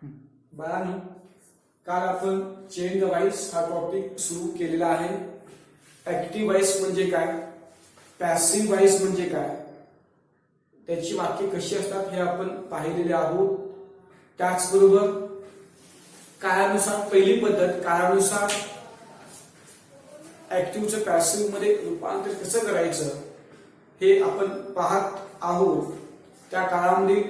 बाळांनो, काल आपण चेंज वाईज हा टॉपिक सुरू केलेला आहे. ऍक्टिव्ह वाईज म्हणजे काय, पॅसिव्ह वाईज म्हणजे काय, त्याची वाक्य कशी असतात हे आपण पाहिलेले आहोत. त्याचबरोबर काळानुसार पहिली पद्धत, काळानुसार ऍक्टिव्हचं पॅसिव्ह मध्ये रूपांतर कसं करायचं हे आपण पाहत आहोत. त्या काळामध्ये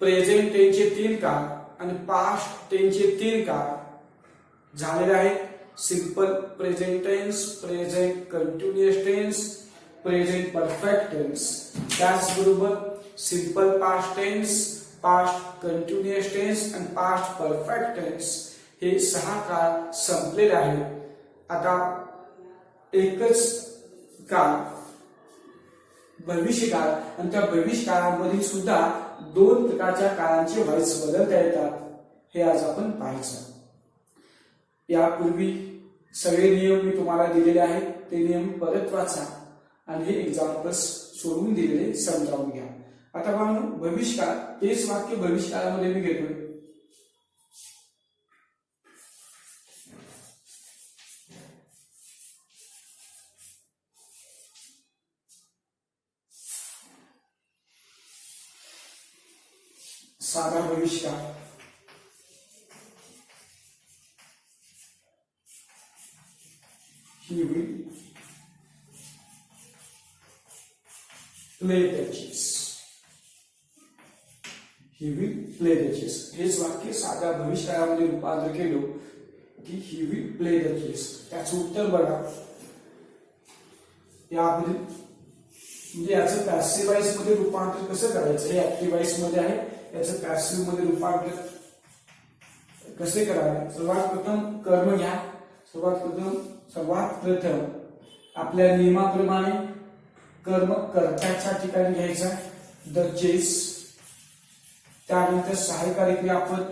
प्रेझेंट टेन्सचे 3 काळ आणि पास्ट टेन्सचे 3 काळ झालेले आहेत. Simple present tense, present continuous tense, present perfect tense. त्याचबरोबर simple past tense, past continuous tense आणि पास्ट परफेक्ट टेन्स हे 6 काळ संपलेले आहेत. आता एकच काळ भविष्य काळ, आणि त्या भविष्य काळामध्ये सुद्धा 2 प्रकारच्या काळांचे व्हाईस बदलता येतात. हे आज आपण पाहायचं. यापूर्वी सगळे नियम मी तुम्हाला दिलेले आहेत, ते नियम परत वाचा आणि हे एक्झाम्पल्स सोडून दिलेले समजावून घ्या. आता बघा, भविष्य काळ, तेच वाक्य भविष्य काळामध्ये मी घेतोय. साधा भविष्य काळ, he will play the chess. He will play the chess. हेच वाक्य साध्या भविष्य काळामध्ये रूपांतर केलो की he will play the chess. त्याचं उत्तर बघा. यामध्ये म्हणजे याचं पॅसिव्ह वॉइस मध्ये रूपांतर कसं करायचं, हे ऍक्टिव्ह वॉइस मध्ये आहे. याचं पॅसिव्ह मध्ये रूपांतर कसे करावे. सर्वात प्रथम कर्म घ्या. सर्वात प्रथम आपल्या नियमाप्रमाणे कर्म कर्त्याच्या ठिकाणी घ्यायचा, द चेस. त्यानंतर सहाय्यकारी क्रियापद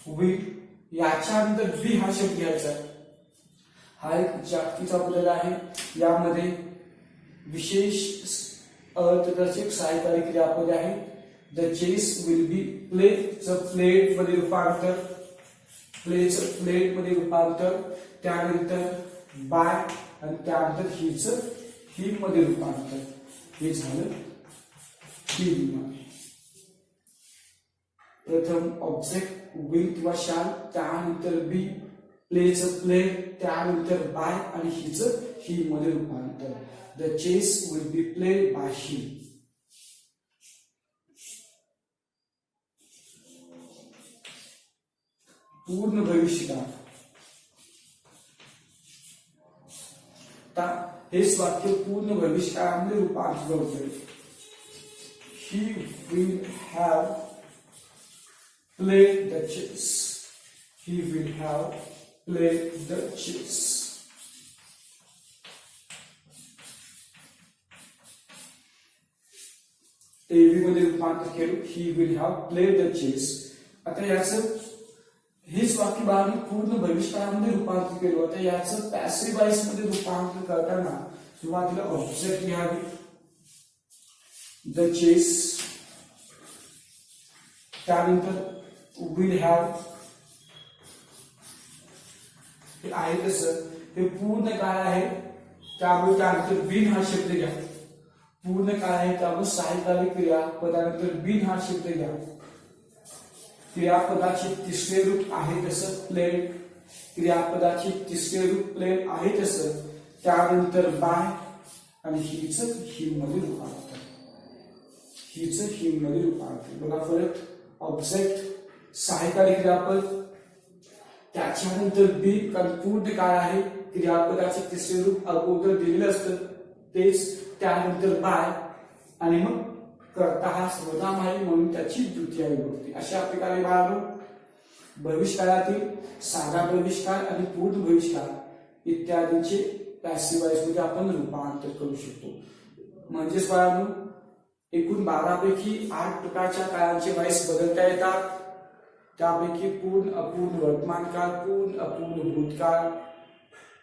विल, याच्यानंतर बी हा शब्द घ्यायचा. हा एक जागतिक बदल आहे. यामध्ये विशेष अर्थदर्शक सहाय्यकारी क्रियापद आहे. द चेस विल बी प्लेचं प्लेट मध्ये रूपांतर, प्लेचं प्लेट मध्ये रूपांतर. त्यानंतर बाय आणि त्यानंतर ही मध्ये रूपांतर. हे झालं प्रथम ऑब्जेक्ट विल किंवा शाल, त्यानंतर बी, प्लेचं प्लेट, त्यानंतर बाय आणि ही मध्ये रूपांतर. The chess will be played by he. पूर्ण भविष्यकाळ. हेच वाक्य पूर्ण भविष्यकाळामध्ये रूपांतर होते. He will have played the chess. He will have played the chess. A B मध्ये रूपांतर केलं, he will have played the chess. आता याचं हेच वाक्य बाळांनी पूर्ण भविष्यकाळामध्ये रूपांतर केलं होतं. याचं पॅसिव्ह वॉइस मध्ये रूपांतर करताना सुरुवातीला ऑब्जेक्ट घ्यावे, द चेस. त्यानंतर विल हॅव, हे आहे तसं, हे पूर्ण काळ आहे त्यामुळे त्यानंतर बिन हा शब्द घ्या. पूर्ण काळ आहे त्यामुळे सहाय्यकारी क्रियापदानंतर बिन हा शब्द घ्या. क्रियापदाचे 3रे रूप आहे तसं प्लेड, क्रियापदाचे 3रे रूप प्लेड आहे तसं. त्यानंतर बाय आणि ही मध्ये रूपांतर. ही मध्ये रूपांतर. बघा फरक. ऑब्जेक्ट सहाय्यकारी क्रियापद, त्याच्यानंतर बी, कारण पूर्ण काळ आहे. क्रियापदाचे 3रे रूप अगोदर दिलेलं असतं तेच, त्यानंतर बाय आणि मग कर्ता हा सर्वनाम आहे म्हणून त्याची द्वितीय विभक्ती. अशा प्रकारे बाळांनो भविष्यकाळातील साधा भविष्यकाळ आणि पूर्ण भविष्यकाळ इत्यादींचे पॅसिव्ह वॉइस मध्ये आपण रूपांतर करू शकतो. म्हणजेच बाळांनो एकूण 12 पैकी 8 प्रकारच्या काळांचे वॉइस बदलता येतात. त्यापैकी पूर्ण अपूर्ण वर्तमान काळ, पूर्ण अपूर्ण भूतकाळ,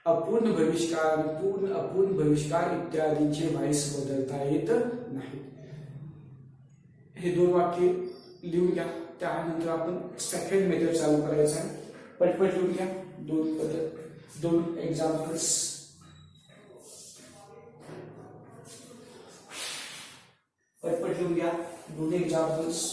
अपूर्ण भविष्यकाळ, पूर्ण अपूर्ण भविष्यकाळ इत्यादींचे वॉइस बदलता येत नाही. हे 2 वाक्य लिहून घ्या. त्यानंतर आपण सेकंड मेथड चालू करायचा आहे. पटपट लिहून घ्या. दोन एक्झाम्पल्स. पटपट लिहून घ्या. 2 एक्झाम्पल्स.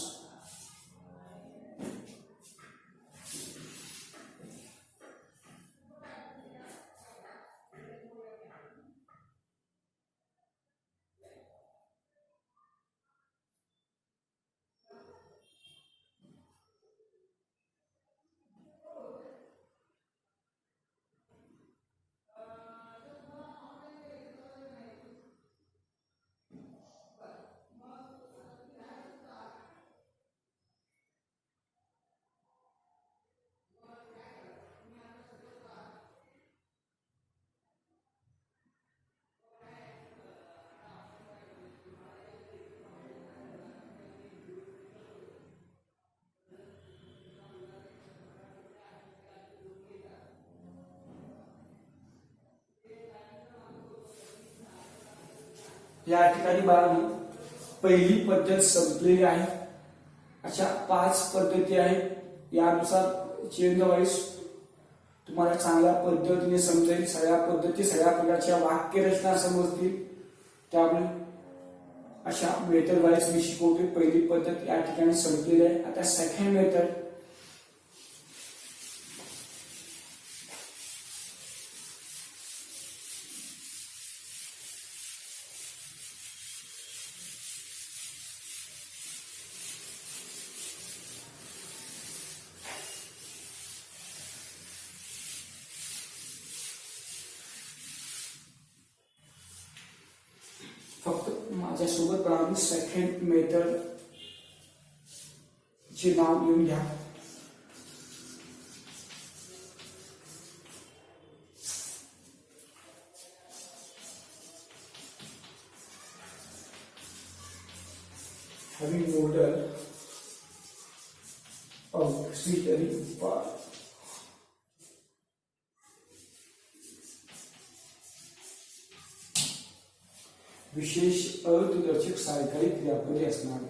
या ठिकाणी बाळांनो पहिली पद्धत संपलेली आहे. अशा 5 पद्धती आहेत. यानुसार चेंज वाईज तुम्हाला चांगल्या पद्धतीने समजेल. सगळ्या पद्धती सगळ्या प्रकारच्या वाक्यरचना समजतील. त्यामुळे अशा मेथड वाईज मी शिकवते. पहिली पद्धत या ठिकाणी संपलेली आहे. आता सेकंड मेथड. फक्त माझ्यासोबत बाळांनो सेकंड मेथड चे नाव लिहून घ्या. having model auxiliary verb. विशेष अर्थदर्शक सहाय्यकारी क्रियापदे असणारे.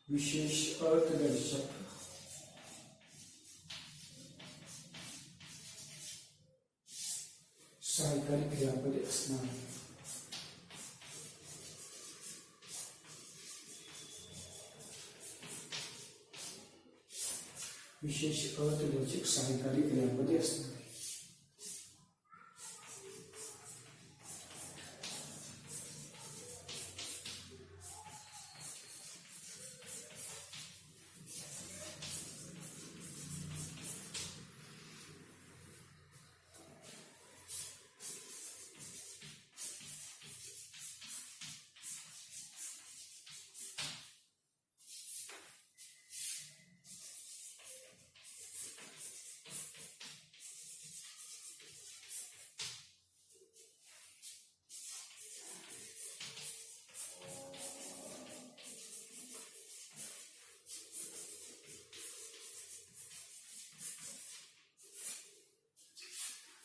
विशेष अर्थदर्शक सहाय्यकारी क्रियापदे असणारे. विशेष अर्थदर्शक सहाय्यकारी क्रियापदे असणारे.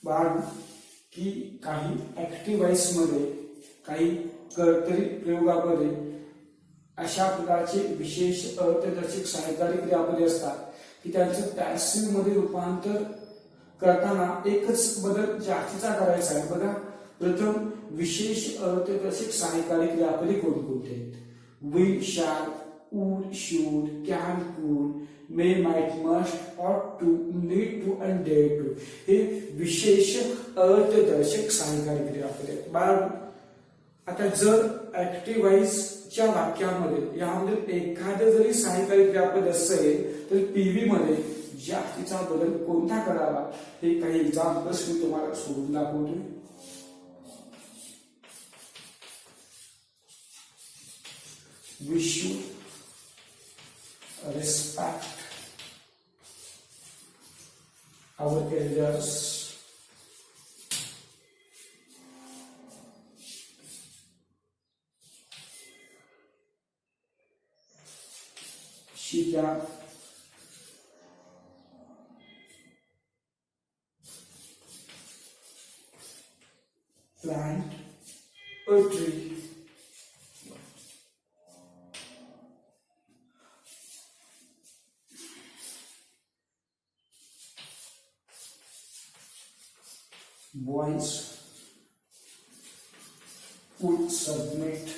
बाळ की काही ऍक्टिव्हाइस मध्ये काही कर्तरी प्रयोगामध्ये अशा प्रकारचे विशेष अर्थदर्शक सहाय्यकारी क्रियापदे असतात की त्यांचं पॅसिव्ह मध्ये रूपांतर करताना एकच बदल जास्तीचा करायचा आहे. बघा, प्रथम विशेष अर्थदर्शक सहाय्यकारी क्रियापदे कोणकोणते आहेत? Will, shall, would, should, can, कुड, मे, माइट, मस्ट, ऑट टू, नीड टू आणि डेअर टू हे विशेष अर्थदर्शक सहाय्यकारी क्रियापदे आहेत. बाळ आता जर ऍक्टिव्हाइसच्या वाक्यामध्ये यामध्ये एखादं जरी सहाय्यकारी क्रियापद असेल तर पीव्ही मध्ये जास्तीचा बदल कोणता करावा हे काही एक्झाम्पल्स मी तुम्हाला सोडून दाखवतो. We should respect our elders. She can plant a tree boys would submit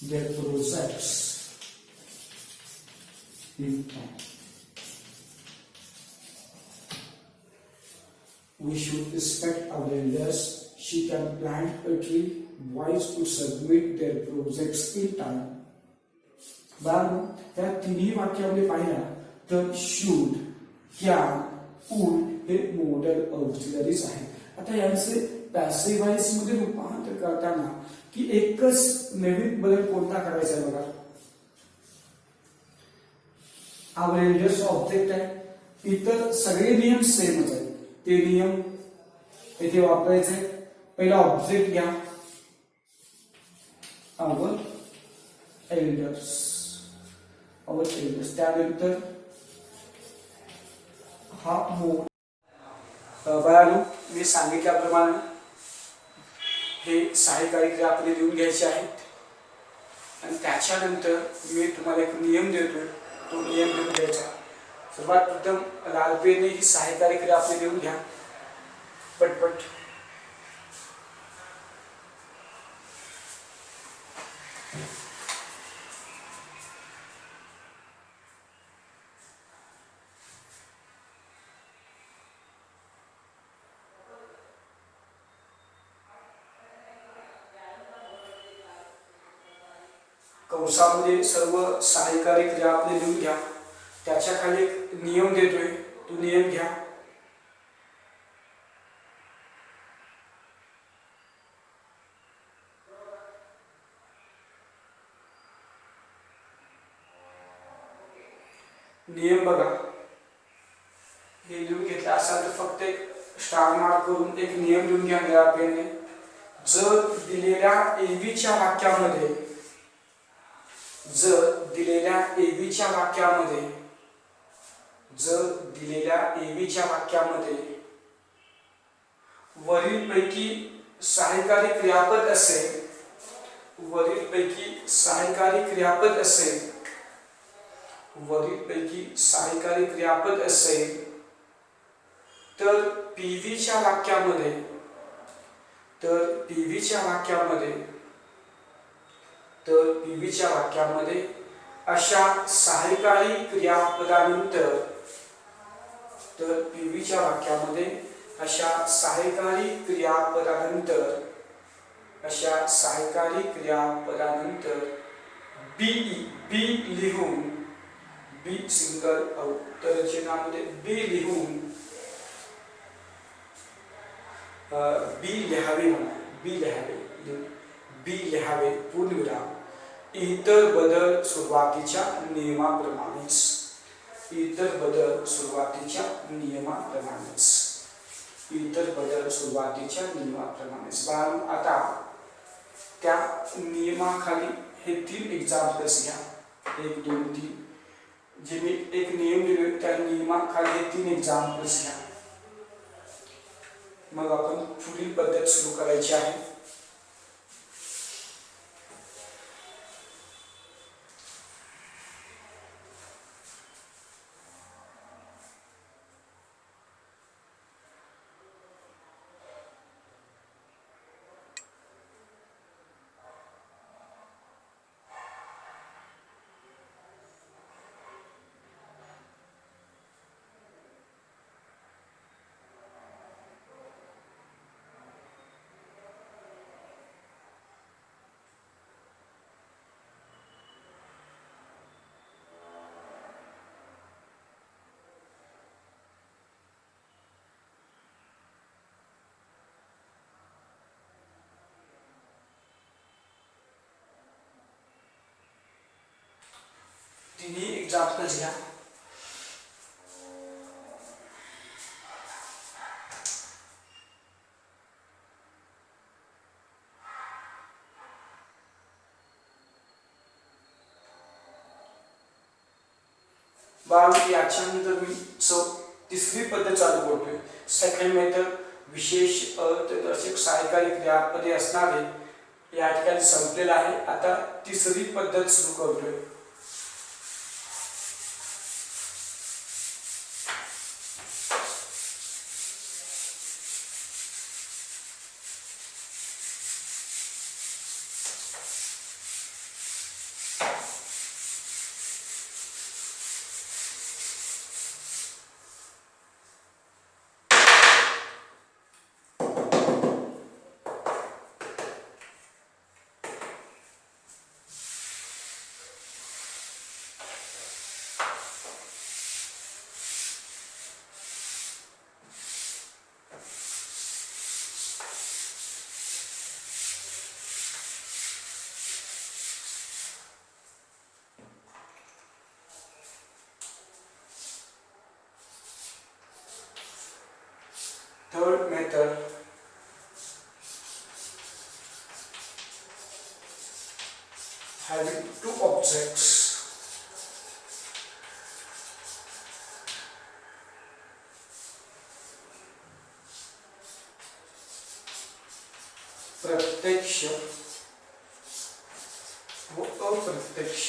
their projects in time. We should respect our elders. She can plant a tree. Boys to submit their projects in time. बाळांनो, या तिन्ही वाक्यामध्ये पाहिला तर should, can, would हे model auxiliaries आहेत. आता यांचे पॅसिव्ह व्हॉइस मध्ये रूपांतर करताना की एकच नवीन बदल कोणता करायचा आहे बघा. our elders ऑब्जेक्ट आहे. इतर सगळे नियम सेमच आहेत. ते नियम इथे वापरायचे. पहिला ऑब्जेक्ट घ्या our elders. त्यानंतर हा मोड. बाळांनो, मी सांगितल्याप्रमाणे हे सहाय्यकारी क्रियापदे लिहून घ्यायचे आहेत आणि त्याच्यानंतर मी तुम्हाला एक नियम देतोय, तो नियम लिहून घ्यायचा. सर्वात प्रथम लाल पेनने ही सहाय्यकारी क्रियापदे लिहून घ्या पटपट. कंसामध्ये सर्व सहाय्यकारी क्रियापदे लिहून घ्या. त्याच्या खाली एक नियम देतोय, तो नियम घ्या. नियम बघा, हे लिहून घेतला असाल तर फक्त एक स्टार मार्क करून एक नियम लिहून घ्या निळ्या पेनने. जर दिलेल्या एबीच्या वाक्यामध्ये वरीलपैकी सहाय्यकारी क्रियापद असेल तर पीव्हीच्या वाक्यामध्ये अशा सहाय्यकारी क्रियापदानंतर बी लिहून, बी सिंगल उत्तर चिन्हामध्ये बी लिहून बी लिहावे पूर्णविराम. इतर बदल सुरुवातीच्या नियमाप्रमाणेच. आता त्या नियमाखाली हे 3 एक्झाम्पल्स घ्या. 1 2 3 जे मी एक नियम दिले त्या नियमाखाली हे 3 एक्झाम्पल्स घ्या. मग आपण पुढील पद्धत सुरू करायची आहे. तिन्ही एक्झाम्पल्स घ्या. याच्यानंतर मी तिसरी पद्धत चालू करतोय. सेकंड मेथड विशेष अर्थदर्शक सहाय्यकारी क्रियापदे असणारे या ठिकाणी संपलेला आहे. आता तिसरी पद्धत सुरू करतोय. having two objects. प्रत्यक्ष व अप्रत्यक्ष,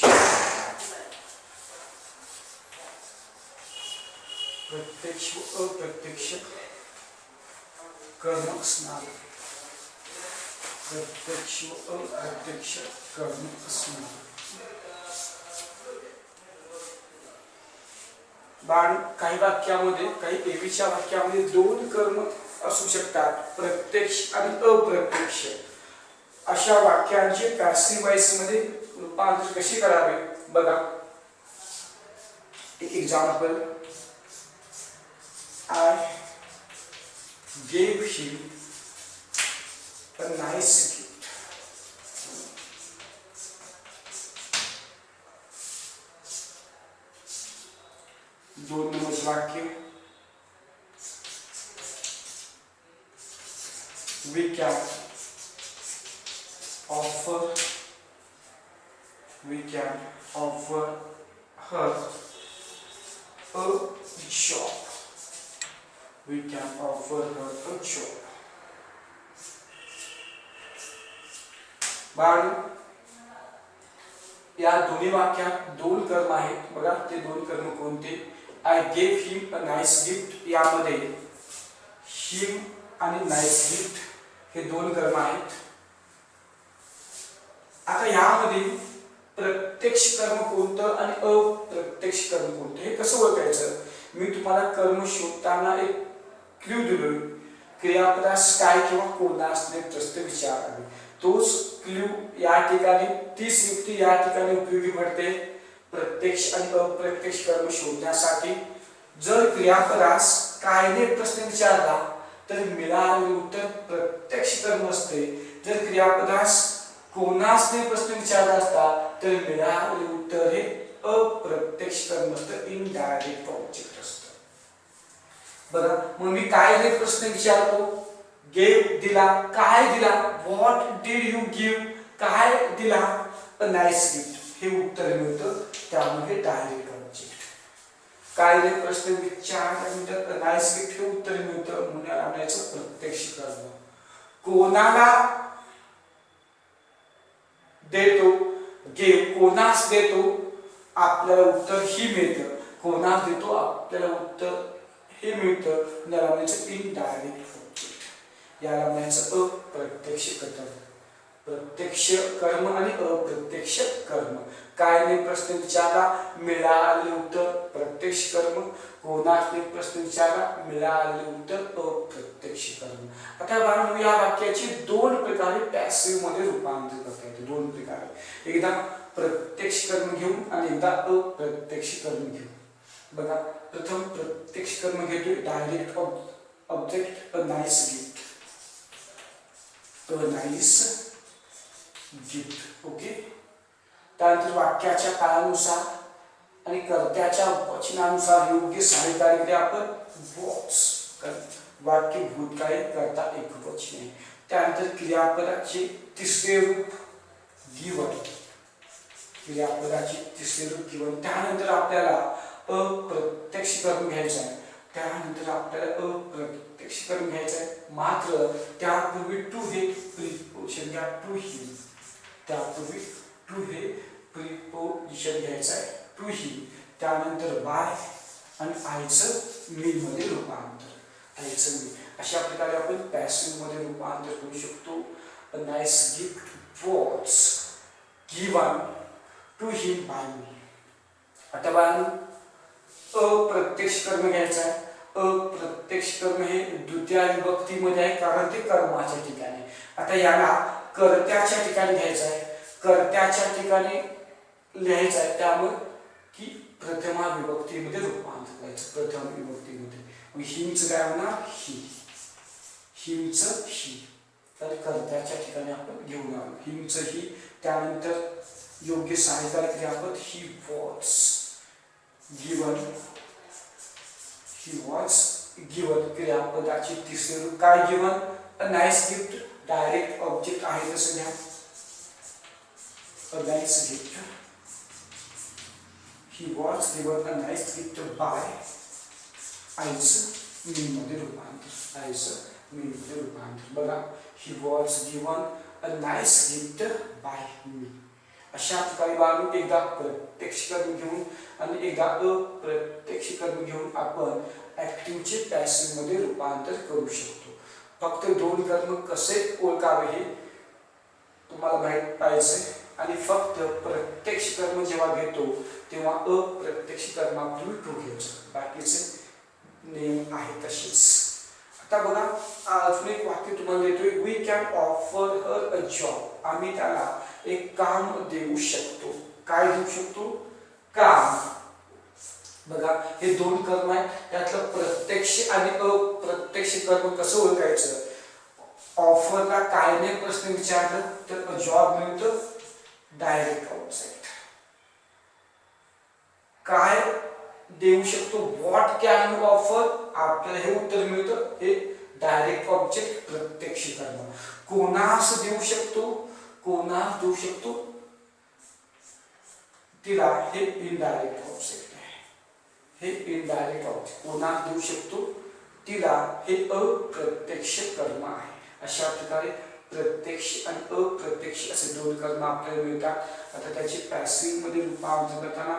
प्रत्यक्ष व अप्रत्यक्ष कर्म असणार, प्रत्यक्ष व अप्रत्यक्ष कर्म असणार. बाण काही वाक्यामध्ये, काही देवीच्या वाक्यामध्ये दोन कर्म असू शकतात, प्रत्यक्ष आणि अप्रत्यक्ष. अशा वाक्यांचे पॅसिव्ह वॉइस मध्ये रूपांतर कसे करावे बघा. एक example, I gave him a nice gift. दोन नंबर वाक्य, we can offer her a job. We can offer her a job. बाळ, या दोन्ही वाक्यात दोन कर्म आहेत बघा. ते दोन कर्म कोणते? I gave him a nice gift, यामध्ये हिम आणि नाइस गिफ्ट हे दोन कर्म आहेत. आता यामध्ये प्रत्यक्ष कर्म कोणतं आणि अप्रत्यक्ष कर्म कोणतं हे कसं ओळखायचं? मी तुम्हाला कर्म शोधताना एक क्ल्यू दिलोय. क्रियापदास काय किंवा कोणासने प्रश्न विचारावे. तोच क्ल्यू या ठिकाणी, तीच युक्ती या ठिकाणी उपयोगी पडते प्रत्यक्ष आणि अप्रत्यक्ष कर्म शोधण्यासाठी. जर क्रियापदास कायने प्रश्न विचारला तर मिळालेले उत्तर प्रत्यक्ष कर्म असते. जर क्रियापदास कोणासने प्रश्न विचारला असता तर मिळालेले उत्तर हे अप्रत्यक्ष कर्म असतं, इनडायरेक्ट ऑब्जेक्ट असतं. बघा, मग मी काय रे प्रश्न विचारतो? गेव दिला, काय दिला? What did you give? काय दिला? अ नाइस गिफ्ट हे उत्तर मिळतं, त्यामुळे डायरेक्ट ऑब्जेक्ट. काय रे प्रश्न विचारल्यानंतर नाइस गिफ्ट हे उत्तर मिळतं, म्हणून आणायचं प्रत्यक्ष कर्म. कोणाला देतो? गेव कोणास देतो, आपल्याला उत्तर ही मिळतं. कोणास देतो, आपल्याला उत्तर हे मिळतं, याला म्हणायचं इनडायरेक्ट ऑब्जेक्ट. याला म्हणायचं अप्रत्यक्ष कर्म. प्रत्यक्ष कर्म आणि अप्रत्यक्ष कर्म. कायने प्रश्न विचारला, मिळालेले उत्तर प्रत्यक्ष कर्म. कोणासने प्रश्न विचारला, मिळालेले उत्तर अप्रत्यक्ष कर्म. आता बाळांनो, या वाक्याचे दोन प्रकारे पॅसिव्ह मध्ये रूपांतर करता येते. दोन प्रकारे, एकदा प्रत्यक्ष कर्म घेऊन आणि एकदा अप्रत्यक्ष कर्म घेऊन. बघा, प्रथम प्रत्यक्ष कर्म घेतोय, डायरेक्ट ऑब्जेक्ट अ नाइस गिफ्ट, अ नाइस गिफ्ट. ओके. त्यानंतर वाक्याच्या काळानुसार आणि कर्त्याच्या वचनानुसार योग्य सहाय्यकारी क्रियापद वॉच. वाक्य भूतकाळी करता एकवचनी. त्यानंतर क्रियापदाचे तिसरे रूप गिवन. क्रियापदाचे तिसरे रूप गिवन. त्यानंतर आपल्याला अप्रत्यक्ष कर्म घ्यायचं आहे. त्यानंतर आपल्याला अप्रत्यक्ष कर्म घ्यायचं आहे. मात्र त्यापूर्वी टू हे प्रिपोजिशन घ्या, टू ही. त्यापूर्वी टू हे प्रिपोजिशन घ्यायचं आहे, टू ही. त्यानंतर बाय आणि आयचं मी मध्ये रूपांतर. आयचं मी. अशा प्रकारे आपण पॅसिव्ह मध्ये रूपांतर करू शकतो. A nice gift was given to him by me. आता बाळांनो, अप्रत्यक्ष कर्म घ्यायचं आहे. अप्रत्यक्ष कर्म हे द्वितीय विभक्तीमध्ये आहे, कारण ते कर्माच्या ठिकाणी. आता याला कर्त्याच्या ठिकाणी घ्यायचं आहे, कर्त्याच्या ठिकाणी लिहायचं आहे. त्यामुळे की प्रथमा विभक्तीमध्ये रूपांतर करायचं. प्रथम विभक्तीमध्ये हिमचं काय होणार? ही. हिमचं ही. तर कर्त्याच्या ठिकाणी आपण घेऊन आलो हिमचं ही. त्यानंतर योग्य सहाय्यकारी क्रियापद he was given. He was given. क्रियापदाचे तिसरे रूप काय? गिवन. अ नाइस गिफ्ट. डायरेक्ट ऑब्जेक्ट आहे तसं घ्या. a nice gift. He was given a nice gift by आईचं मीमध्ये रूपांतर. आईचं मीमध्ये रूपांतर. बघा, he was given a nice gift by me. अशा प्रकारे बाळांनो एकदा प्रत्यक्ष कर्म घेऊन आणि एकदा अप्रत्यक्ष कर्म घेऊन आपण ऍक्टिव्हचे पॅसिव्ह मध्ये रूपांतर करू शकतो. फक्त दोन कर्म कसे ओळखावे हे तुम्हाला माहित पाहिजे आणि फक्त प्रत्यक्ष कर्म जेव्हा घेतो तेव्हा अप्रत्यक्ष कर्मापूर्वी टू घ्यायचं. बाकीचे नेम आहे तसेच. आता बघा, अजून एक वाक्य तुम्हाला देतोय. We can offer her a job. आम्ही त्याला एक काम देऊ शकतो. काय देऊ शकतो? काम. बघा, हे दोन कर्म आहेत. त्यातलं प्रत्यक्ष आणि अप्रत्यक्ष कर्म कसं ओळखायचं? ऑफरला काय ने प्रश्न विचारलं तर जॉब मिळतं डायरेक्ट आउटसाइड. काय देऊ शकतो? What can you offer? आपल्याला हे उत्तर मिळतं हे डायरेक्ट ऑब्जेक्ट प्रत्यक्ष कर्म. कोणास देऊ शकतो? कोणास देऊ शकतो तिला हे इनडायरेक्ट ऑब्जेक्ट आहे. हे इनडायरेक्ट ऑब्जेक्ट. कोणास देऊ शकतो तिला हे अप्रत्यक्ष कर्म आहे. अशा प्रकारे प्रत्यक्ष आणि अप्रत्यक्ष असे दोन कर्म आपल्याला मिळतात. आता त्याचे पॅसिव्ह मध्ये रूपांतर करताना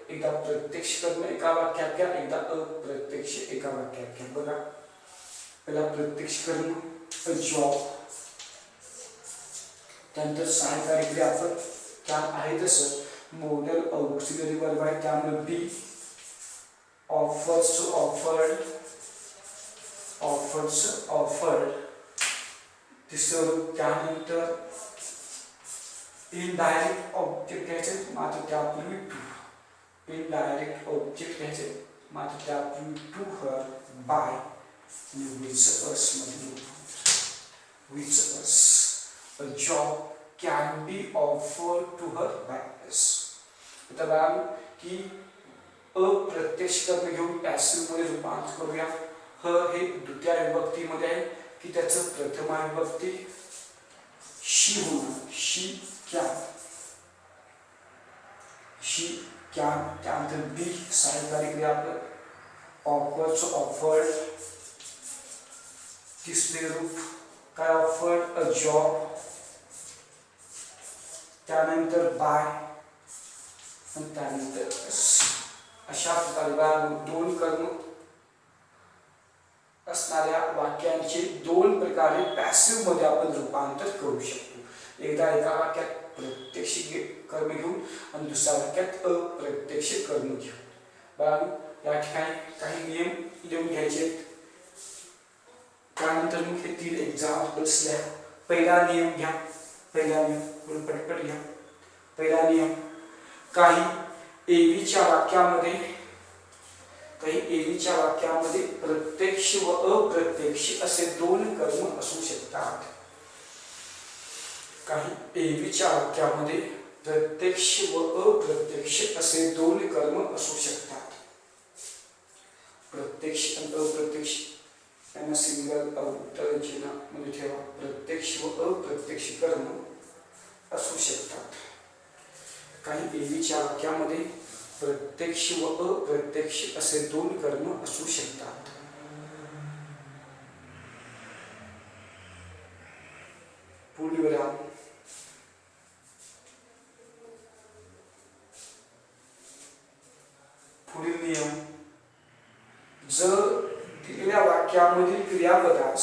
एकदा प्रत्यक्ष कर्म एका वाक्यात घ्या, एकदा अप्रत्यक्ष एका वाक्यात घ्या. बघा, पहिला प्रत्यक्ष कर्म जॉब, त्यानंतर सहाय्यकारी क्रियापद क्या आहे तसं मोडल ऑक्सिलरी वर्ब आहे त्यामुळे be. Offers offered, offers offered. तिसरं त्यानंतर इनडायरेक्ट ऑब्जेक्ट घ्यायचे मात्र त्यापूर्वी टू. इनडायरेक्ट ऑब्जेक्ट घ्यायचे मात्र त्यापूर्वी टू हर बाय विच अस मध्ये which us. A job can be offered to her by us. आता बघा की अप्रत्यक्ष कर्म घेऊन पॅसिव्ह मध्ये रूपांतर करूया. ह हे द्वितीय विभक्तीमध्ये आहे की त्याचं प्रथमा विभक्ती शी होणार. शी कॅन, शी कॅन. त्यानंतर बी सहाय्यकारी क्रियापद ऑफर्स ऑफर्ड. तिसरे रूप काय? Offered a job. त्यानंतर बाय आणि त्यानंतर अशा प्रकारे दोन कर्म असणाऱ्या वाक्यांचे दोन प्रकारे पॅसिव्ह मध्ये आपण रूपांतर करू शकतो. एकदा एका वाक्यात प्रत्यक्ष कर्म घेऊन आणि दुसऱ्या वाक्यात अप्रत्यक्ष कर्म घेऊन. बघा, या ठिकाणी काही नियम लिहून घ्यायचे. त्यानंतर मग हे 3 एक्झाम्पल्स लिहा. पहिला नियम घ्या. पहिला नियम पटपट घ्या. पहिला नियम, काही एवीच्या वाक्यामध्ये प्रत्यक्ष व अप्रत्यक्ष असे दोन कर्म असू शकतात. काही एवीच्या वाक्यामध्ये प्रत्यक्ष व अप्रत्यक्ष असे दोन कर्म असू शकतात. प्रत्यक्ष आणि अप्रत्यक्ष यांना सिंगल उत्तर चिन्हामध्ये ठेवा. प्रत्यक्ष व अप्रत्यक्ष कर्म असू शकतात. काही एवीच्या वाक्यामध्ये प्रत्यक्ष व अप्रत्यक्ष असे दोन कर्म असू शकतात. पूर्णविराम. पुढील नियम, जर दिलेल्या वाक्यामधील क्रियापदास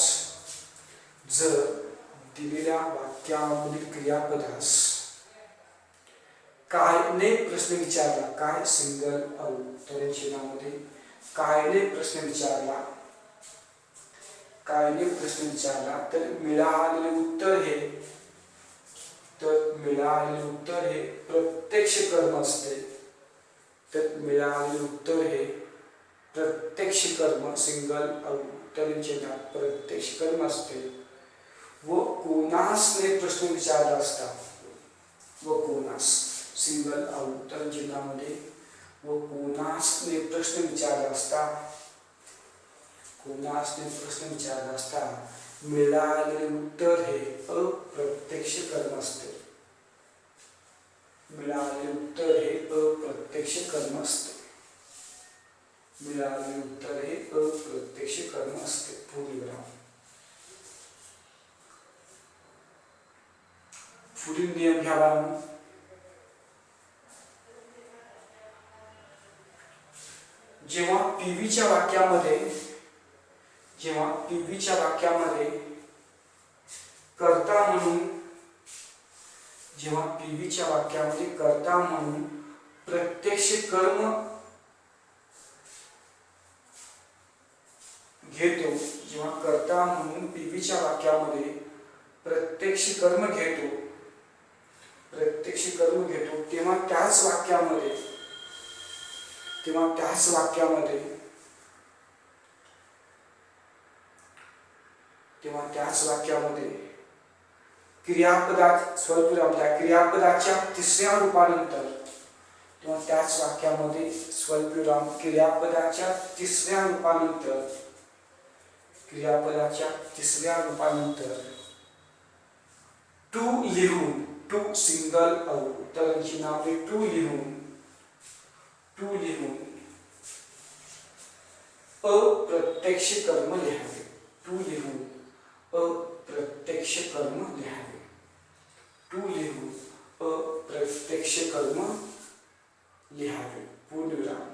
काय ने प्रश्न विचारला. काय सिंगल उत्तर चिन्हामध्ये काय ने प्रश्न विचारला. काय ने प्रश्न विचारला तर मिळालेले उत्तर हे प्रत्यक्ष कर्म असते. तर मिळालेले उत्तर हे प्रत्यक्ष कर्म सिंगल उत्तर चिन्ह प्रत्यक्ष कर्म असते. व कोणास ने प्रश्न विचारला असता. व कोणास सिंगल उत्तर चिन्हामध्ये व कोणास ने प्रश्न विचारला असता. कोणास ने प्रश्न विचारला असता मिळालेले उत्तर हे अप्रत्यक्ष कर्म असते. मिळालेले उत्तर हे अप्रत्यक्ष कर्म असते. मिळालेले उत्तर हे अप्रत्यक्ष कर्म असते. पूर्णविराम. पुढील नियम घ्या बाळांनो. जेव्हा पीव्हीच्या वाक्यामध्ये कर्ता म्हणून प्रत्यक्ष कर्म घेतो, जेव्हा कर्ता म्हणून पीव्हीच्या वाक्यामध्ये प्रत्यक्ष कर्म घेतो, तेव्हा त्याच वाक्यामध्ये क्रियापदात स्वल्पविराम, त्या क्रियापदाच्या तिसऱ्या रूपानंतर, क्रियापदाच्या तिसऱ्या रूपानंतर टू लिहून, टू सिंगल उत्तरांची नावे टू लिहून अप्रत्यक्ष कर्म लिहावे. पूर्णविराम.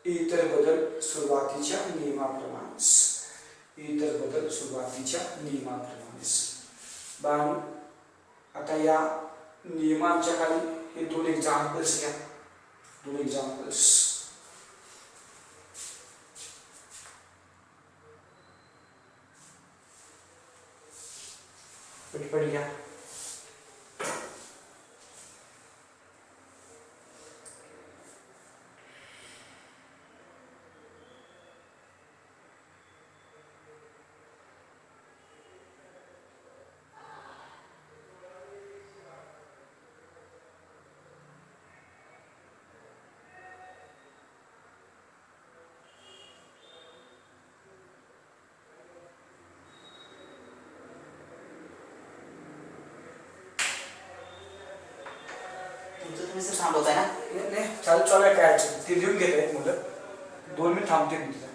इतर बदल सुरुवातीच्या नियमाप्रमाणेच. बाळांनो, आता या नियमांच्या खाली हे दोन एक्झाम्पल्स घ्या. पटपट घ्या. तुम्ही सर थांबवताय ना? नाही, चालू आहे काय ते लिहून घेत आहेत मुलं. 2 मिनिट थांबते मी तिथं.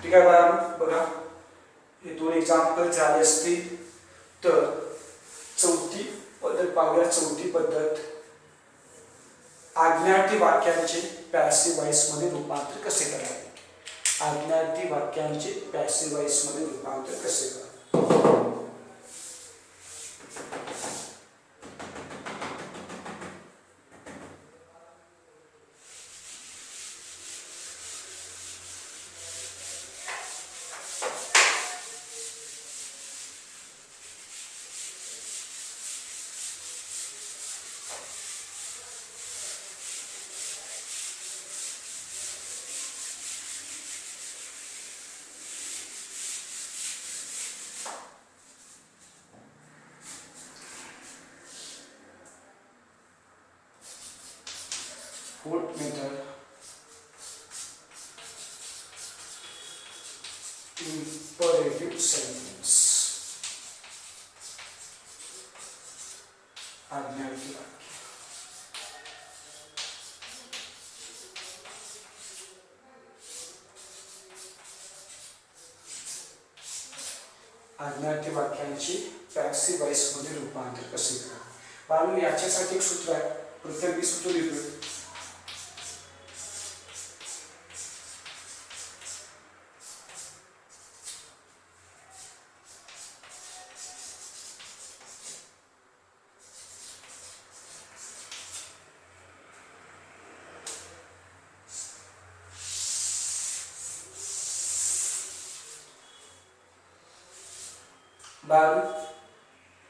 ठीक आहे बाळांनो, बघा हे 2 एक्झाम्पल झाले असतील तर चौथी पद्धत पाहूया. चौथी पद्धत, आज्ञार्थी वाक्यांचे पॅसिव्ह वॉइस मध्ये रूपांतर कसे करावे. Fourth method, imperative sentence. आज्ञार्थी वाक्य. आज्ञार्थी वाक्यांची पॅसिव्ह वॉइस मध्ये रूपांतर कसे करावे. बाळांनो, याच्यासाठी एक सूत्र आहे. प्रत्येक सूत्र लिहितो.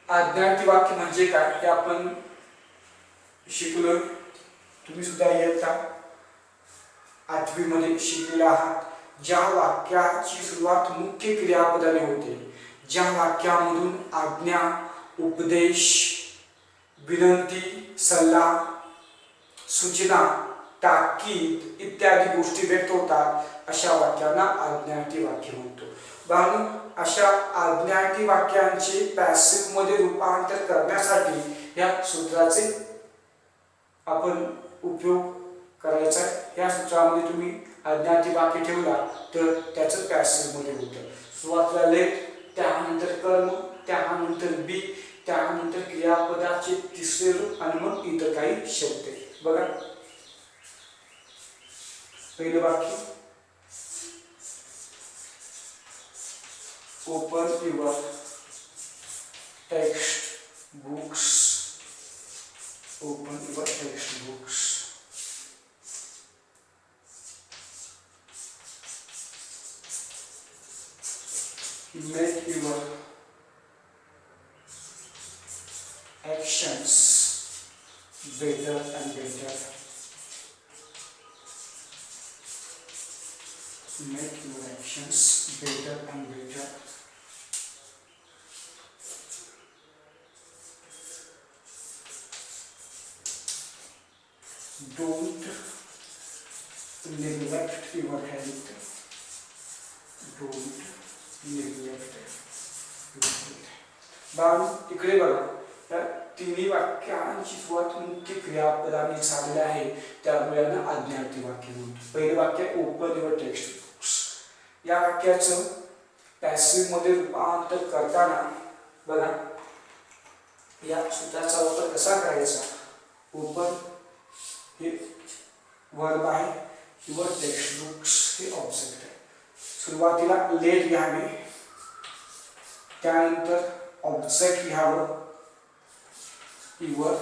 आज्ञार्थी वाक्य म्हणजे काय हे आपण शिकलो. तुम्ही सुद्धा इयत्ता 8वी मध्ये शिकलेला आहात. ज्या वाक्याची सुरुवात मुख्य क्रियापदाने होते, ज्या वाक्यामधून आज्ञा, उपदेश, विनंती, सल्ला, सूचना, ताकीद इत्यादी गोष्टी व्यक्त होतात अशा वाक्यांना आज्ञार्थी वाक्य म्हणतो. बाळांनो, अशा आज्ञार्थी वाक्यांचे पॅसिव्ह मध्ये रूपांतर करण्यासाठी या सूत्राचे आपण उपयोग करायचा आहे. या सूत्रामध्ये तुम्ही आज्ञार्थी वाक्य ठेवला तर त्याचं पॅसिव्ह मध्ये होतं. सुरुवातीला लेट, त्यानंतर कर्म, त्यानंतर बी, त्यानंतर क्रियापदाचे तिसरे रूप आणि मग इतर काही शब्द. बघा पहिलं वाक्य, open your text books. Open your text books. Make your actions better and better. Make your actions better and better. Don't neglect your health. Don't neglect your health. बाळांनो, इकडे बघा, या तिन्ही वाक्यांची सुरुवात मुख्य क्रियापदाने झालेली आहे, त्यामुळे यांना आज्ञार्थी वाक्य म्हणतो. पहिलं वाक्य ओपन युअर टेक्स्ट बुक्स. या वाक्याचं पॅसिव्ह मध्ये रूपांतर करताना बघा या सूत्राचा वापर कसा करायचा. ओपन हे वर्ब आहे, युअर टेक्स्ट बुक्स हे ऑब्जेक्ट आहे. सुरुवातीला लेट घ्यावे, त्यानंतर ऑब्जेक्ट घ्यावं युअर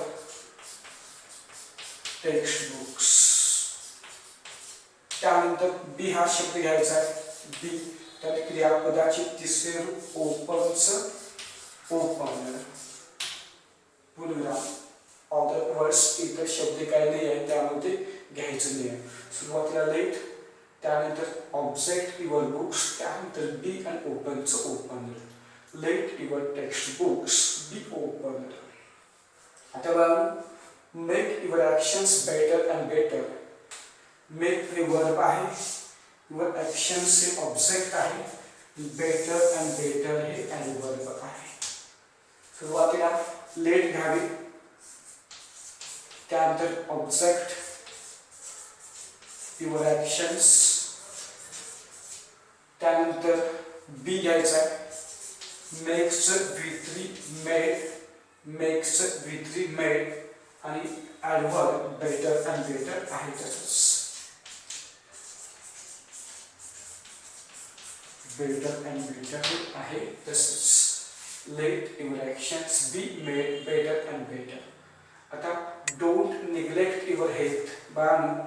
टेक्स्ट बुक्स, त्यानंतर बी हा शब्द घ्यायचा आहे. बी तर क्रियापदाचे तिसरे रूप ओपनचं ओपनर. पुन्हा ऑदर वर्ड्स इतर शब्द काही नाही आहे त्यामध्ये घ्यायचं नाही. सुरुवातीला लेट, त्यानंतर ऑब्जेक्ट युअर बुक्स, त्यानंतर बी आणि ओपनचं opener. Let your text books be opener. आता बघा, make your actions better and better. Make हे वर्ब आहे, युअर ॲक्शन्स हे ऑब्जेक्ट आहे, बेटर अँड बेटर हे ॲडवर्ब आहे. सुरुवातीला लेट घ्यावे, त्यानंतर ऑब्जेक्ट युअर ॲक्शन्स, त्यानंतर बी घ्यायचा आहे. Makes V3 made, makes V3 made आणि ॲडवर्ब बेटर अँड बेटर आहे तसंच. बेटर अँड बेटर आहे तसंच. Late your actions be made better and better. आता डोंट निग्लेक्ट युअर हेल्थ. बाळांनो,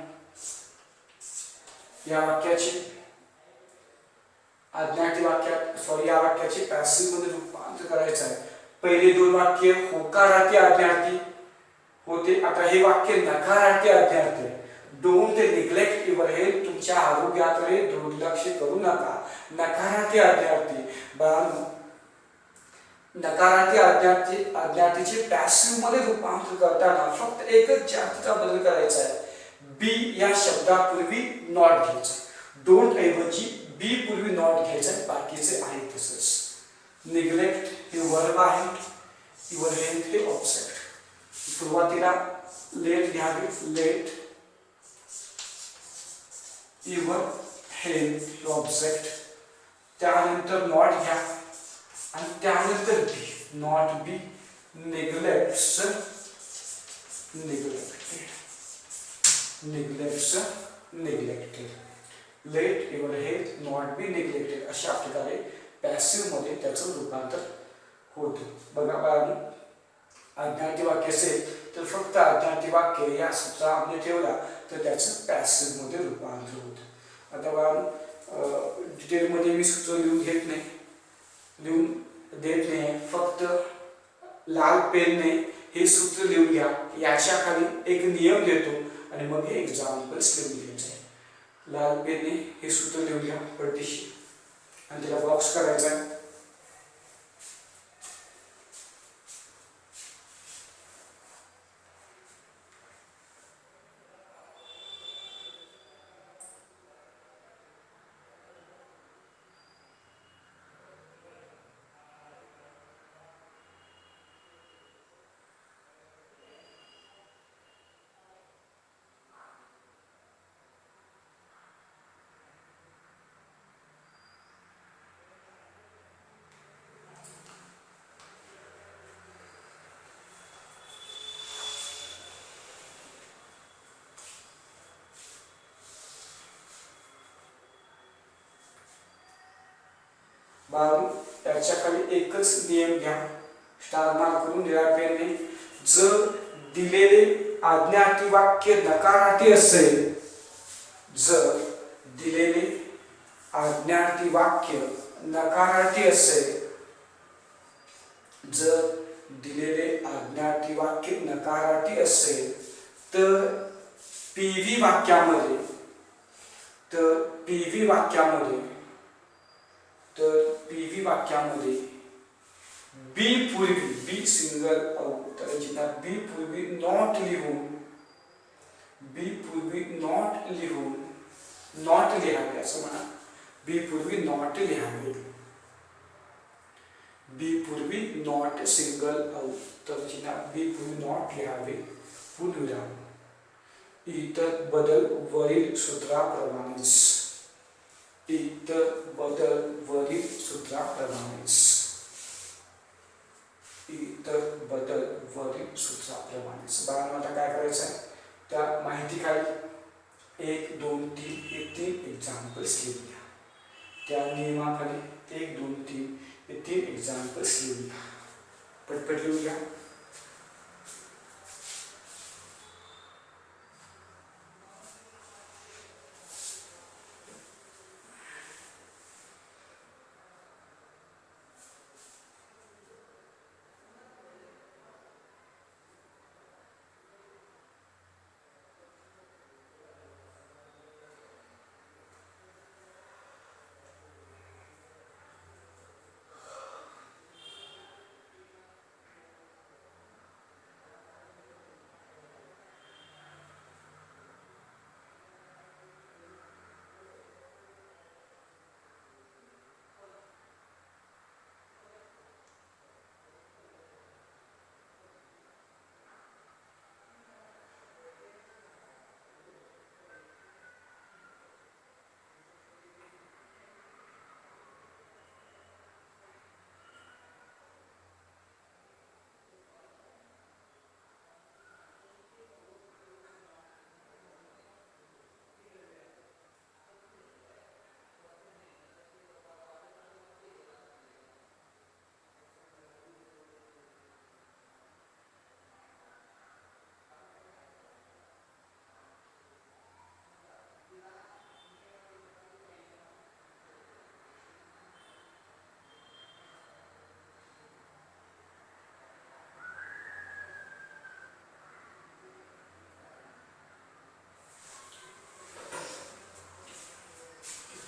या वाक्याचे आज्ञार्थी वाक्यात या वाक्याचे पॅसिव्ह मध्ये रूपांतर करायचं आहे. पहिले दोन वाक्य होकारार्थी आज्ञार्थी होते, आता हे वाक्य नकारार्थी आज्ञार्थी. डोंट निग्लेक्ट युअर हेल्थ, तुमच्या आरोग्याकडे दुर्लक्ष करू नका. नकारार्थी आज्ञार्थी. बाळांनो, नकारार्थी आज्ञार्थीचे पॅसिव्ह मध्ये रूपांतर करताना फक्त एकच जास्तीचा बदल करायचा आहे. बी या शब्दापूर्वी नॉट घ्यायचा. डोंट ऐवजी बी पूर्वी नॉट घ्यायचा, बाकीचे आहे तसंच. निग्लेक्ट हे वर्ब आहे, युअर हेल्थ हे ऑब्जेक्ट. सुरुवातीला लेट घ्यावे, लेट युअर हेल्थ हे ऑब्जेक्ट, त्यानंतर नॉट घ्या आणि त्यानंतर be, not be, neglects neglected, neglects neglected. Let your health not be neglected. अशा प्रकारे पॅसिव्ह मध्ये त्याचं रूपांतर होतं. बघा बाळांनो, आज्ञार्थी वाक्य असेल तर फक्त आज्ञार्थी वाक्य या सूत्रामध्ये ठेवला तर त्याचं पॅसिव्ह मध्ये रूपांतर होतं. आता बाळांनो, डिटेलमध्ये मी सूत्र लिहून घेत नाही, लिहून देत नाही, फक्त लाल पेनने हे सूत्र लिहून घ्या. याच्या खाली एक नियम देतो आणि मग हे एक्झाम्पल्स लिहून घ्यायचे. लाल पेनने हे सूत्र लिहून घ्या पडदेशी आणि त्याला बॉक्स करायचा आहे. बाळांनो, याच्या खाली एकच नियम घ्या, स्टार मार्क करून निळ्या पेनने. जर दिलेले आज्ञार्थी वाक्य नकारार्थी असेल, जर दिलेले आज्ञार्थी वाक्य नकारार्थी असेल, जर दिलेले आज्ञार्थी वाक्य नकारार्थी असेल तर पीव्ही वाक्यामध्ये बी पूर्वी, बी सिंगल बी पूर्वी नॉट लिहून नॉट लिहावे असं म्हणा. बी पूर्वी नॉट लिहावे. बी पूर्वी नॉट सिंगल तर चिन्ह बी पूर्वी नॉट लिहावे पूर्णविराम. इतर बदल वरील सूत्राप्रमाणेच. इतर बदल वरील सूत्राप्रमाणेच. इतर बदल वरील सूत्राप्रमाणेच. बाळांनो, आता काय करायचं आहे, त्या माहिती खाली 1 2 3 हे 3 एक्झाम्पल्स लिहून घ्या. त्या नियमाखाली 1 2 3 हे 3 एक्झाम्पल्स लिहून घ्या. पटपट लिहून घ्या.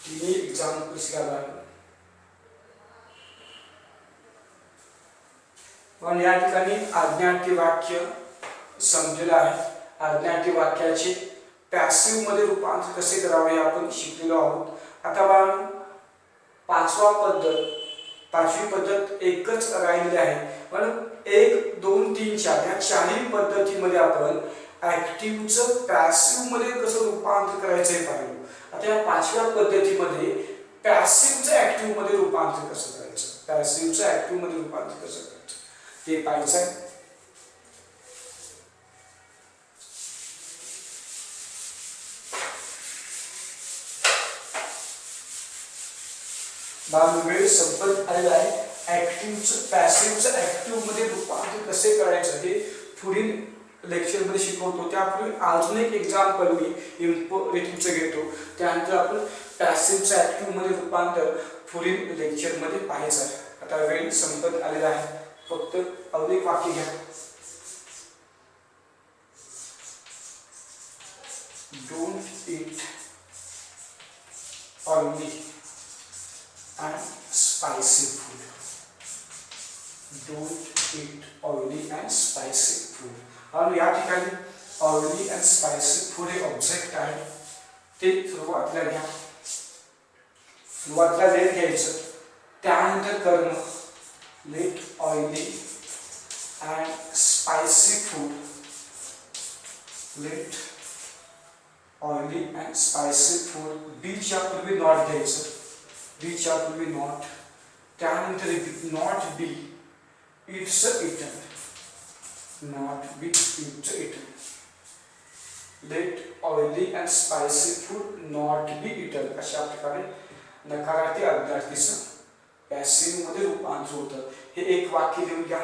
तिन्ही एक्झाम्पल्स घ्या. पण या ठिकाणी आज्ञार्थी वाक्य समजलेलं आहे. आज्ञार्थी वाक्याचे पॅसिव्ह मध्ये रूपांतर कसे करावे हे आपण शिकलेलो आहोत. आता बाळांनो, पाचवी पद्धत एकच राहिलेली आहे. पण 1 2 3 4 या चारही पद्धतीमध्ये आपण ऍक्टिव्हचं पॅसिव्ह मध्ये कसं रूपांतर करायचं हे पाहिलं. आता या पाचव्या पद्धतीमध्ये पॅसिव्हचं ऍक्टिव्ह मध्ये रूपांतर कसं करायचं, पॅसिव्हचं ऍक्टिव्ह मध्ये रूपांतर कसं करायचं ते पाहायचं आहे. वेळ संपत आलेला आहे. पॅसिव्हचं ऍक्टिव्ह मध्ये रूपांतर कसे करायचं हे पुढील लेक्चर मध्ये शिकवतो. त्यापूर्वी अजून एक एक्झाम्पल मी इम्पोरेटिव्हचं घेतो. त्यानंतर आपण पॅसिव्हचं ऍक्टिव्ह मध्ये रूपांतर पुढील लेक्चर मध्ये पाहायचं आहे. आता वेळ संपत आलेला आहे. फक्त अजून एक वाक्य घ्या. Don't eat oily and spicy food. Don't eat oily and spicy food. और या ठिकाणी oily and spicy food हे ऑब्जेक्ट आहे. ते सुरुवातीला घ्या. सुरुवातीला लेट घ्यायचं. त्यानंतर कर्म. Let oily and spicy food. Let oily and spicy food. बीच्या पूर्वी नॉट घ्यायचं. बीच्या पूर्वी नॉट. त्यानंतर not be its eaten. Not be its eaten. Let oily and spicy food not be eaten. अशा प्रकारे नकारार्थी अज्ञार्थीचं पॅसिव्ह मध्ये रूपांतर होतं. हे एक वाक्य लिहून घ्या.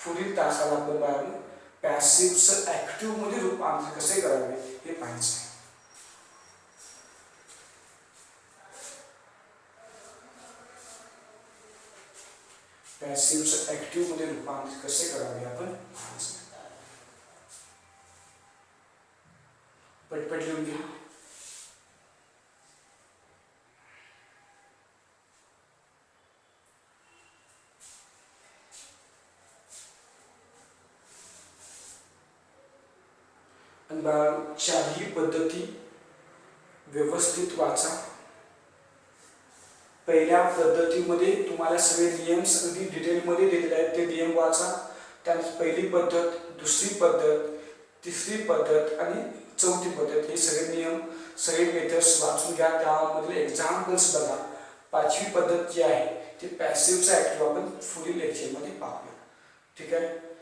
पुढील तासाला आपण बाळांनो पॅसिव्हचं ऍक्टिव्ह मध्ये रूपांतर कसे करावे हे पाहायचं. पॅसिव्हचं ऍक्टिव्ह मध्ये रूपांतर कसे करावे आपण पाहायचं. पटपट लिहून घ्या. चारही पद्धती व्यवस्थित वाचा. पहिल्या पद्धतीमध्ये तुम्हाला सगळे नियम अगदी डिटेलमध्ये दिलेले आहेत, ते नियम वाचा. त्यानंतर पहिली पद्धत, दुसरी पद्धत, तिसरी पद्धत आणि चौथी पद्धत हे सगळे नियम सगळे मेथड्स वाचून घ्या. त्यामधले एक्झाम्पल्स बघा. पाचवी पद्धत जी आहे ती पॅसिव्हचा ऍक्टिव्ह आपण पुढील लेक्चरमध्ये पाहूया. ठीक आहे.